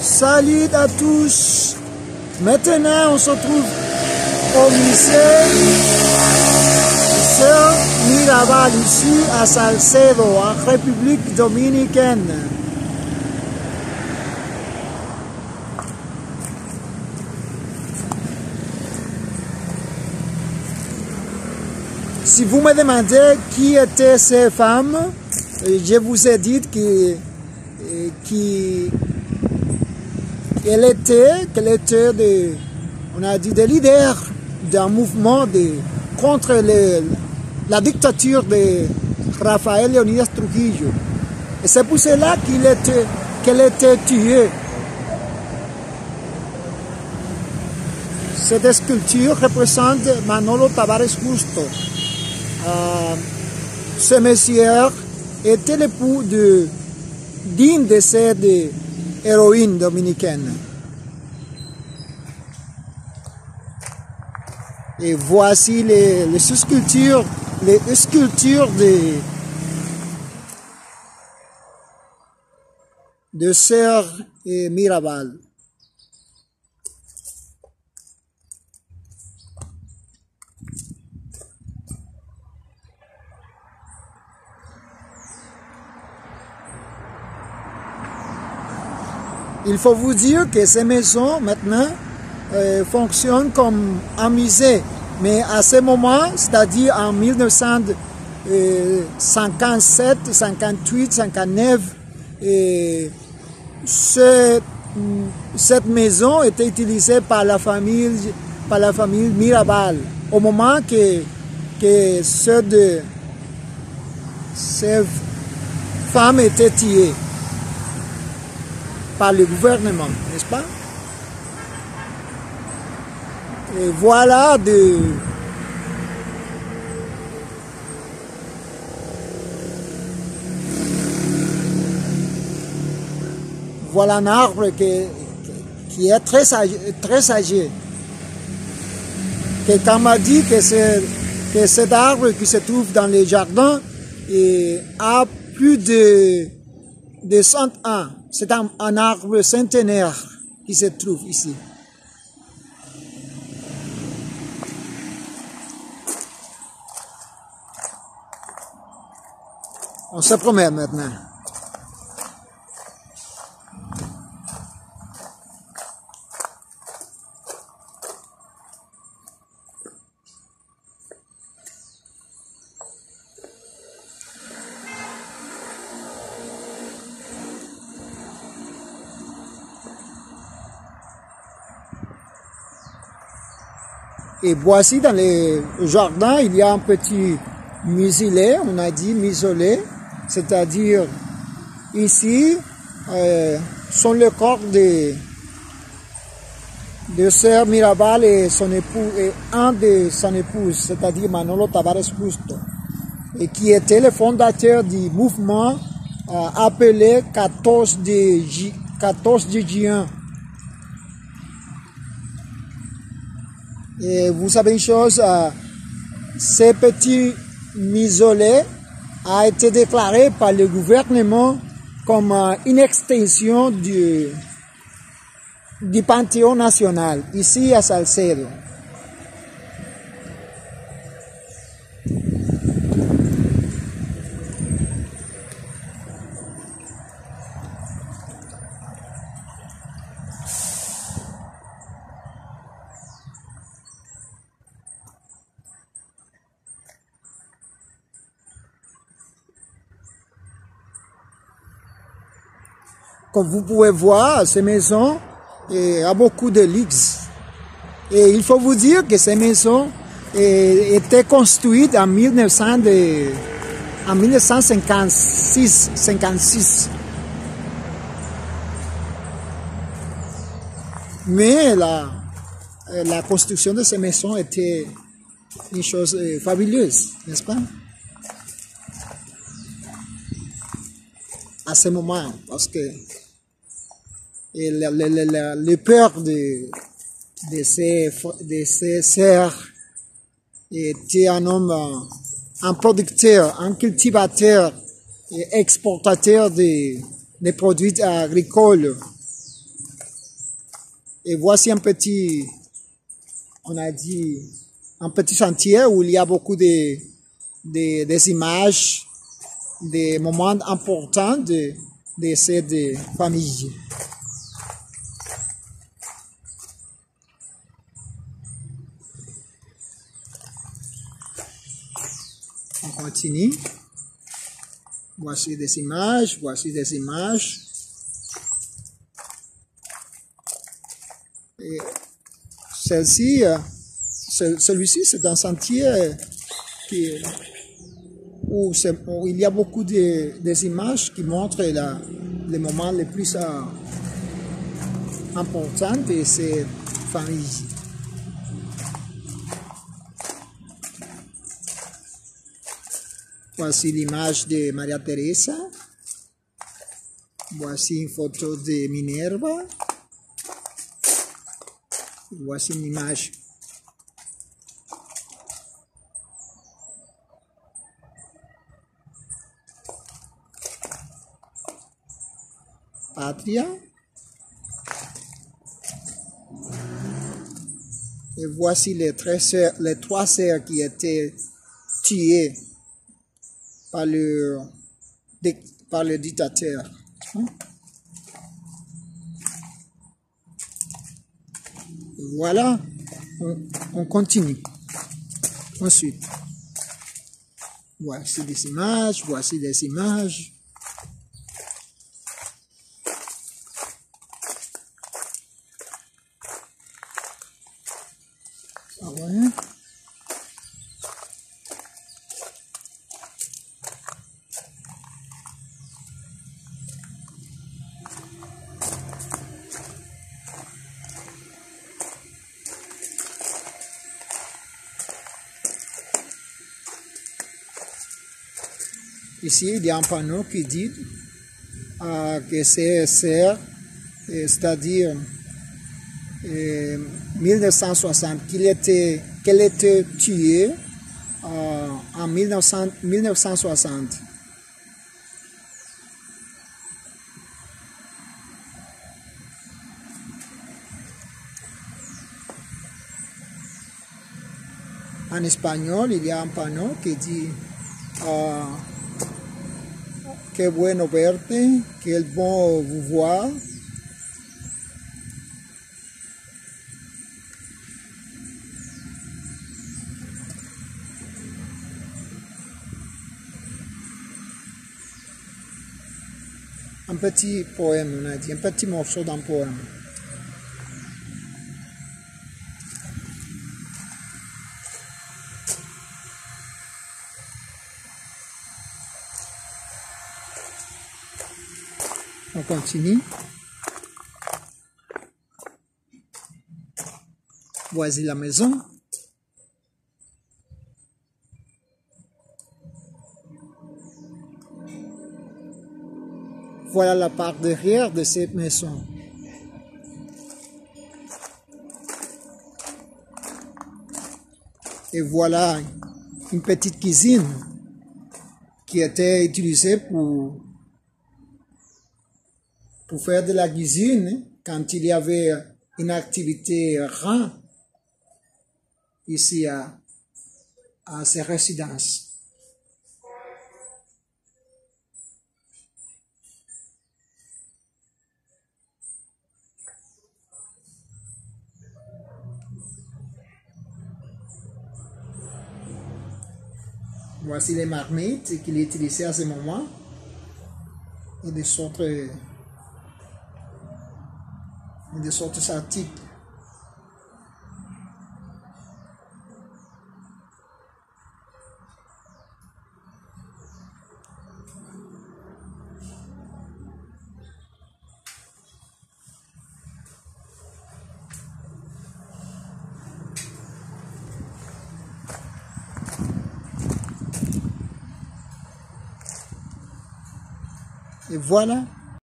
Salut à tous. Maintenant, on se trouve au musée Sœur Mirabal, ici à Salcedo, en République dominicaine. Si vous me demandez qui étaient ces femmes, je vous ai dit qu'elle était on a dit des leaders d'un mouvement contre la dictature de Rafael Leónidas Trujillo. Et c'est pour cela qu'elle était tuée. Cette sculpture représente Manolo Tavares Justo. Ce monsieur était l'époux d'une de ces héroïnes dominicaines. Et voici les sculptures de Sœur Mirabal. Il faut vous dire que ces maisons maintenant fonctionnent comme un musée, mais à ce moment, c'est-à-dire en 1957, 58, 59, cette maison était utilisée par la famille Mirabal au moment que ces femmes étaient tuées par le gouvernement, n'est-ce pas? Et voilà voilà un arbre qui est très âgé. Quelqu'un m'a dit que cet arbre qui se trouve dans les jardins a plus de 100 ans. C'est un arbre centenaire qui se trouve ici. On se promène maintenant. Et voici dans les jardins, il y a un petit musilé, on a dit musolé, c'est-à-dire ici sont les corps de Sœur Mirabal et son époux et un de son épouse, c'est-à-dire Manolo Tavares Justo, et qui était le fondateur du mouvement appelé 14 de juin. Et vous savez une chose, ce petit mausolée a été déclaré par le gouvernement comme une extension du Panthéon national, ici à Salcedo. Comme vous pouvez voir, ces maisons ont beaucoup de luxe. Et il faut vous dire que ces maisons étaient construites en 1956. Mais la construction de ces maisons était une chose fabuleuse, n'est-ce pas? À ce moment, parce que le père de ces sœurs était un homme, un producteur, un cultivateur et exportateur des produits agricoles. Et voici un petit, on a dit, un petit sentier où il y a beaucoup des images, des moments importants de cette famille. On continue. Voici des images, voici des images. Et celle-ci, celui-ci, c'est un sentier où il y a beaucoup des images qui montrent les moments les plus importants de cette famille. Voici l'image de Maria Teresa. Voici une photo de Minerva. Voici une image. Patria. Et voici les trois sœurs qui étaient tuées par le dictateur. Voilà, on continue. Ensuite, voici des images, voici des images. Ah ouais. Ici, il y a un panneau qui dit que c'est c'est-à-dire 1960, qu'elle était tuée en 1960. En espagnol, il y a un panneau qui dit qué bueno verte, quel bon vous voir. Un petit poème, on a dit, un petit morceau d'un poème. On continue. Voici la maison. Voilà la part derrière de cette maison. Et voilà une petite cuisine qui était utilisée pour faire de la cuisine quand il y avait une activité rare ici à ces résidences. Voici les marmites qu'il utilisait à ce moment et des autres articles. Et voilà